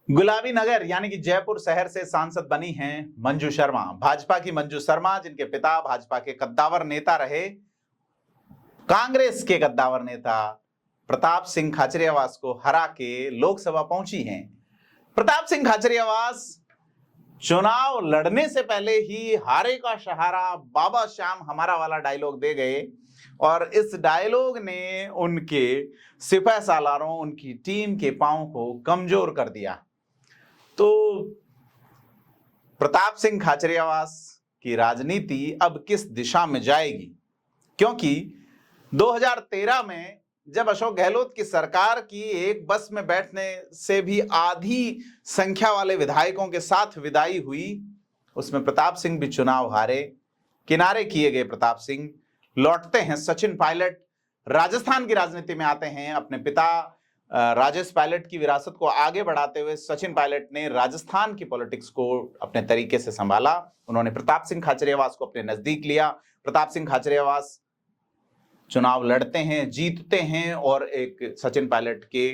गुलाबी नगर यानी कि जयपुर शहर से सांसद बनी हैं मंजू शर्मा। भाजपा की मंजू शर्मा, जिनके पिता भाजपा के कद्दावर नेता रहे, कांग्रेस के कद्दावर नेता प्रताप सिंह खाचरियावास को हरा के लोकसभा पहुंची हैं। प्रताप सिंह खाचरियावास चुनाव लड़ने से पहले ही हारे का सहारा बाबा श्याम हमारा वाला डायलॉग दे गए और इस डायलॉग ने उनके सिपह सालारों, उनकी टीम के पांव को कमजोर कर दिया। तो प्रताप सिंह खाचरियावास की राजनीति अब किस दिशा में जाएगी? क्योंकि 2013 में जब अशोक गहलोत की सरकार की एक बस में बैठने से भी आधी संख्या वाले विधायकों के साथ विदाई हुई, उसमें प्रताप सिंह भी चुनाव हारे। किनारे किए गए प्रताप सिंह लौटते हैं सचिन पायलट, राजस्थान की राजनीति में आते हैं। अपने पिता राजेश पायलट की विरासत को आगे बढ़ाते हुए सचिन पायलट ने राजस्थान की पॉलिटिक्स को अपने तरीके से संभाला। उन्होंने प्रताप सिंह खाचरियावास को अपने नजदीक लिया। प्रताप सिंह खाचरियावास चुनाव लड़ते हैं, जीतते हैं और एक सचिन पायलट के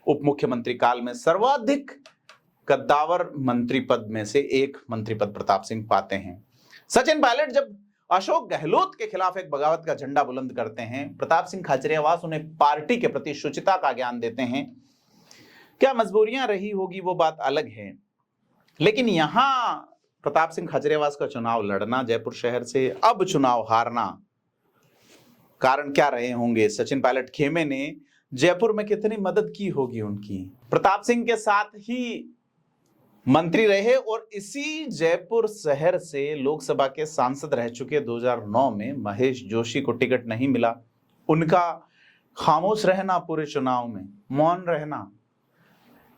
उप मुख्यमंत्री काल में सर्वाधिक कद्दावर मंत्री पद में से एक मंत्री पद प्रताप सिंह पाते हैं। सचिन पायलट जब अशोक गहलोत के खिलाफ एक बगावत का झंडा बुलंद करते हैं, प्रताप सिंह खाचरियावास उन्हें पार्टी के प्रति शुचिता का ज्ञान देते हैं। क्या मजबूरियां रही होगी वो बात अलग है, लेकिन यहां प्रताप सिंह खाचरियावास का चुनाव लड़ना जयपुर शहर से, अब चुनाव हारना, कारण क्या रहे होंगे? सचिन पायलट खेमे ने जयपुर में कितनी मदद की होगी उनकी? प्रताप सिंह के साथ ही मंत्री रहे और इसी जयपुर शहर से लोकसभा के सांसद रह चुके 2009 में महेश जोशी को टिकट नहीं मिला। उनका खामोश रहना, पूरे चुनाव में मौन रहना,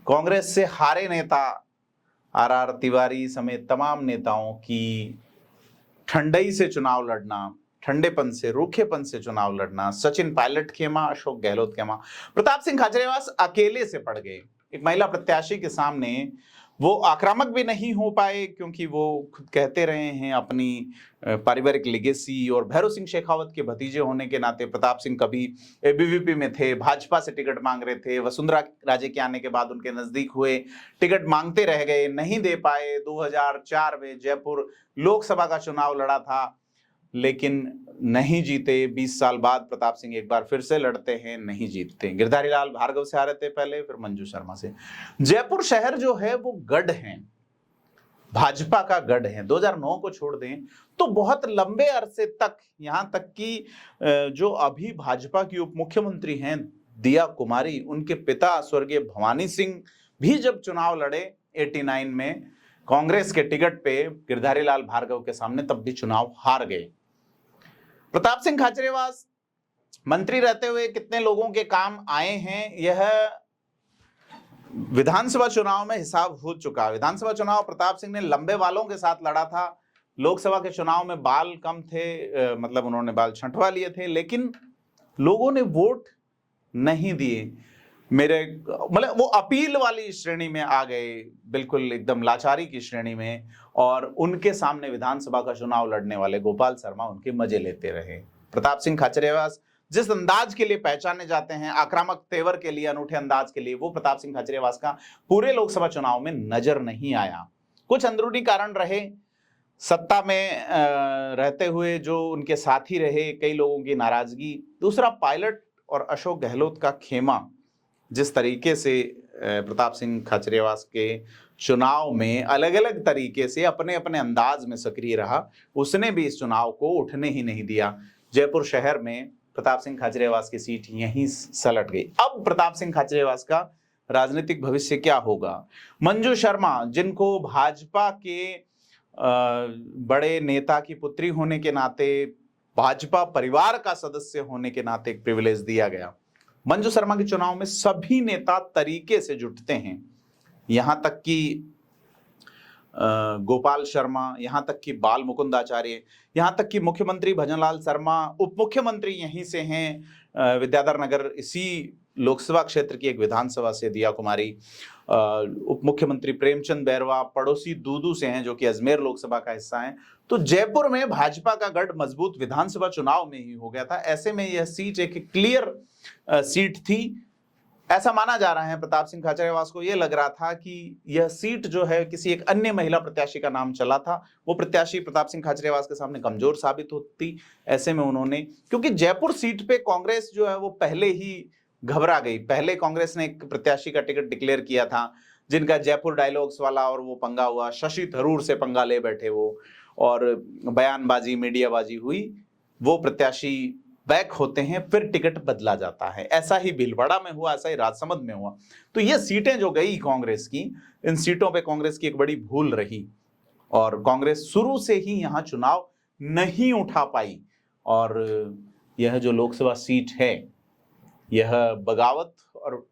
कांग्रेस से हारे नेता आर तिवारी समेत तमाम नेताओं की ठंडई से चुनाव लड़ना, ठंडेपन से, रूखेपन से चुनाव लड़ना, सचिन पायलट खेमा, अशोक गहलोत खेमा, प्रताप सिंह खाचरियावास अकेले से पड़ गए। एक महिला प्रत्याशी के सामने वो आक्रामक भी नहीं हो पाए, क्योंकि वो खुद कहते रहे हैं अपनी पारिवारिक लेगेसी और भैरव सिंह शेखावत के भतीजे होने के नाते प्रताप सिंह कभी एबीवीपी में थे, भाजपा से टिकट मांग रहे थे, वसुंधरा राजे के आने के बाद उनके नजदीक हुए, टिकट मांगते रह गए, नहीं दे पाए। 2004 में जयपुर लोकसभा का चुनाव लड़ा था लेकिन नहीं जीते। 20 साल बाद प्रताप सिंह एक बार फिर से लड़ते हैं, नहीं जीतते। गिरधारी लाल भार्गव से हारे थे पहले, फिर मंजू शर्मा से। जयपुर शहर जो है वो गढ़ है, भाजपा का गढ़ है। 2009 को छोड़ दें तो बहुत लंबे अरसे तक, यहां तक कि जो अभी भाजपा की उप मुख्यमंत्री हैं दिया कुमारी, उनके पिता स्वर्गीय भवानी सिंह भी जब चुनाव लड़े 89 में कांग्रेस के टिकट पे गिरधारी लाल भार्गव के सामने, तब भी चुनाव हार गए। प्रताप सिंह खाचरियावास मंत्री रहते हुए कितने लोगों के काम आए हैं, यह विधानसभा चुनाव में हिसाब हो चुका। विधानसभा चुनाव प्रताप सिंह ने लंबे बालों के साथ लड़ा था। लोकसभा के चुनाव में बाल कम थे, मतलब उन्होंने बाल छंटवा लिए थे, लेकिन लोगों ने वोट नहीं दिए। मतलब वो अपील वाली श्रेणी में आ गए, बिल्कुल एकदम लाचारी की श्रेणी में, और उनके सामने विधानसभा का चुनाव लड़ने वाले गोपाल शर्मा उनके मजे लेते रहे। प्रताप सिंह खाचरियावास जिस अंदाज के लिए पहचाने जाते हैं, आक्रामक तेवर के लिए, अनूठे अंदाज के लिए, वो प्रताप सिंह खाचरियावास का पूरे लोकसभा चुनाव में नजर नहीं आया। कुछ अंदरूनी कारण रहे, सत्ता में रहते हुए जो उनके साथी रहे, कई लोगों की नाराजगी। दूसरा, पायलट और अशोक गहलोत का खेमा जिस तरीके से प्रताप सिंह खाचरियावास के चुनाव में अलग अलग तरीके से अपने अपने अंदाज में सक्रिय रहा, उसने भी इस चुनाव को उठने ही नहीं दिया। जयपुर शहर में प्रताप सिंह खाचरियावास की सीट यहीं सलट गई। अब प्रताप सिंह खाचरियावास का राजनीतिक भविष्य क्या होगा? मंजू शर्मा, जिनको भाजपा के बड़े नेता की पुत्री होने के नाते, भाजपा परिवार का सदस्य होने के नाते एक प्रिविलेज दिया गया, मंजू शर्मा के चुनाव में सभी नेता तरीके से जुटते हैं। यहां तक कि गोपाल शर्मा, यहां तक कि बाल मुकुंद आचार्य, यहां तक कि मुख्यमंत्री भजनलाल शर्मा, उप मुख्यमंत्री यहीं से हैं, विद्याधर नगर, इसी लोकसभा क्षेत्र की एक विधानसभा से दिया कुमारी, उप मुख्यमंत्री प्रेमचंद बैरवा पड़ोसी दूदू से हैं जो कि अजमेर लोकसभा का हिस्सा हैं। तो जयपुर में भाजपा का गढ़ मजबूत विधानसभा चुनाव में ही हो गया था। ऐसे में यह सीट एक क्लियर सीट थी। ऐसा माना जा रहा है प्रताप सिंह खाचरियावास को यह लग रहा था कि यह सीट जो है किसी एक अन्य महिला प्रत्याशी का नाम चला था, वो प्रत्याशी प्रताप सिंह खाचरियावास के सामने कमजोर साबित होती। ऐसे में उन्होंने, क्योंकि जयपुर सीट पे कांग्रेस जो है वो पहले ही घबरा गई, पहले कांग्रेस ने एक प्रत्याशी का टिकट डिक्लेयर किया था जिनका जयपुर डायलॉग्स वाला और वो पंगा हुआ, शशि थरूर से पंगा ले बैठे वो, और बयानबाजी मीडियाबाजी हुई, वो प्रत्याशी बैक होते हैं, फिर टिकट बदला जाता है। ऐसा ही भीलवाड़ा में हुआ, ऐसा ही राजसमंद में हुआ। तो ये सीटें जो गई कांग्रेस की, इन सीटों पे कांग्रेस की एक बड़ी भूल रही और कांग्रेस शुरू से ही यहां चुनाव नहीं उठा पाई। और यह जो लोकसभा सीट है, यह बगावत और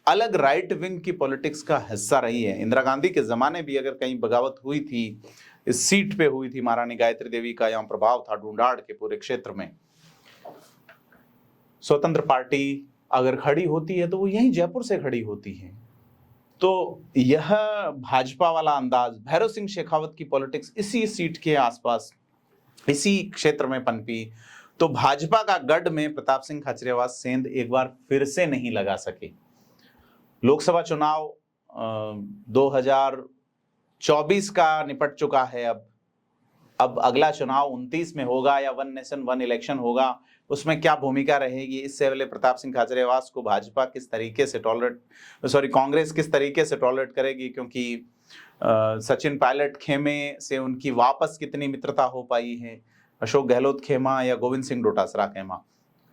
अलग राइट विंग की पॉलिटिक्स का हिस्सा रही है। इंदिरा गांधी के जमाने भी अगर कहीं बगावत हुई थी, इस सीट पे हुई थी, महारानी गायत्री देवी का यहाँ प्रभाव था ढूंढाड़ के पूरे क्षेत्र में। स्वतंत्र पार्टी अगर खड़ी होती है तो वो यहीं जयपुर से खड़ी होती है। तो यह भाजपा वाला अंदाज, भैरव सिंह शेखावत की पॉलिटिक्स इसी सीट के आसपास, इसी क्षेत्र में पनपी, तो भाजपा का गढ़ में प्रताप सिंह खाचरियावास सेंध एक बार फिर से नहीं लगा सके। लोकसभा चुनाव 2024 का निपट चुका है। अब अगला चुनाव 29 में होगा या वन नेशन वन इलेक्शन होगा, उसमें क्या भूमिका रहेगी, इससे पहले प्रताप सिंह खाचरियावास को भाजपा किस तरीके से कांग्रेस किस तरीके से टॉलरेट करेगी, क्योंकि सचिन पायलट खेमे से उनकी वापस कितनी मित्रता हो पाई है, अशोक गहलोत खेमा या गोविंद सिंह डोटासरा खेमा,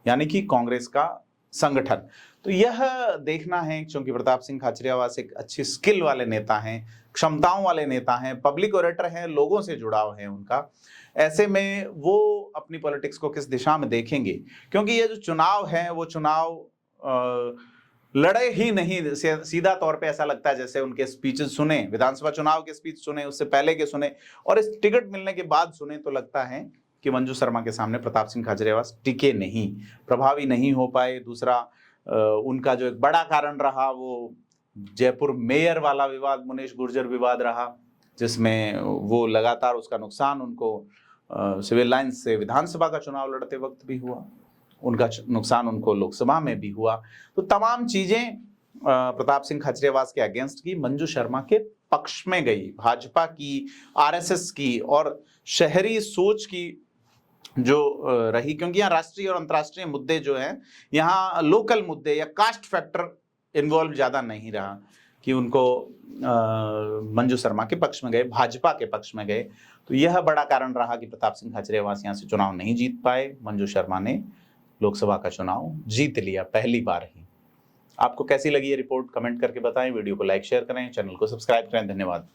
यानी कि कांग्रेस का संगठन। तो यह देखना है, क्योंकि प्रताप सिंह खाचरियावास एक अच्छी स्किल वाले नेता हैं, क्षमताओं वाले नेता हैं, पब्लिक ओरेटर हैं, लोगों से जुड़ाव है उनका। ऐसे में वो अपनी पॉलिटिक्स को किस दिशा में देखेंगे, क्योंकि ये जो चुनाव है वो चुनाव लड़े ही नहीं। सीधा तौर पे ऐसा लगता है जैसे उनके स्पीचेस सुने, विधानसभा चुनाव के स्पीच सुने, उससे पहले के सुने और इस टिकट मिलने के बाद सुने, तो लगता है कि मंजू शर्मा के सामने प्रताप सिंह खाचरियावास टिके नहीं, प्रभावी नहीं हो पाए। दूसरा, उनका जो एक बड़ा कारण रहा वो जयपुर मेयर वाला विवाद, मुनीश गुर्जर विवाद रहा, जिसमें वो लगातार उसका नुकसान उनको सिविल लाइन्स से विधानसभा का चुनाव लड़ते वक्त भी हुआ, उनका नुकसान उनको लोकसभा में भी हुआ। तो तमाम चीजें प्रताप सिंह खाचरियावास के अगेंस्ट की, मंजू शर्मा के पक्ष में गई, भाजपा की, आरएसएस की और शहरी सोच की जो रही। क्योंकि यहाँ राष्ट्रीय और अंतर्राष्ट्रीय मुद्दे जो हैं, यहाँ लोकल मुद्दे या कास्ट फैक्टर इन्वॉल्व ज्यादा नहीं रहा कि उनको मंजू शर्मा के पक्ष में गए, भाजपा के पक्ष में गए। तो यह बड़ा कारण रहा कि प्रताप सिंह खाचरियावास यहाँ से चुनाव नहीं जीत पाए। मंजू शर्मा ने लोकसभा का चुनाव जीत लिया पहली बार ही। आपको कैसी लगी ये रिपोर्ट, कमेंट करके बताएं, वीडियो को लाइक शेयर करें, चैनल को सब्सक्राइब करें। धन्यवाद।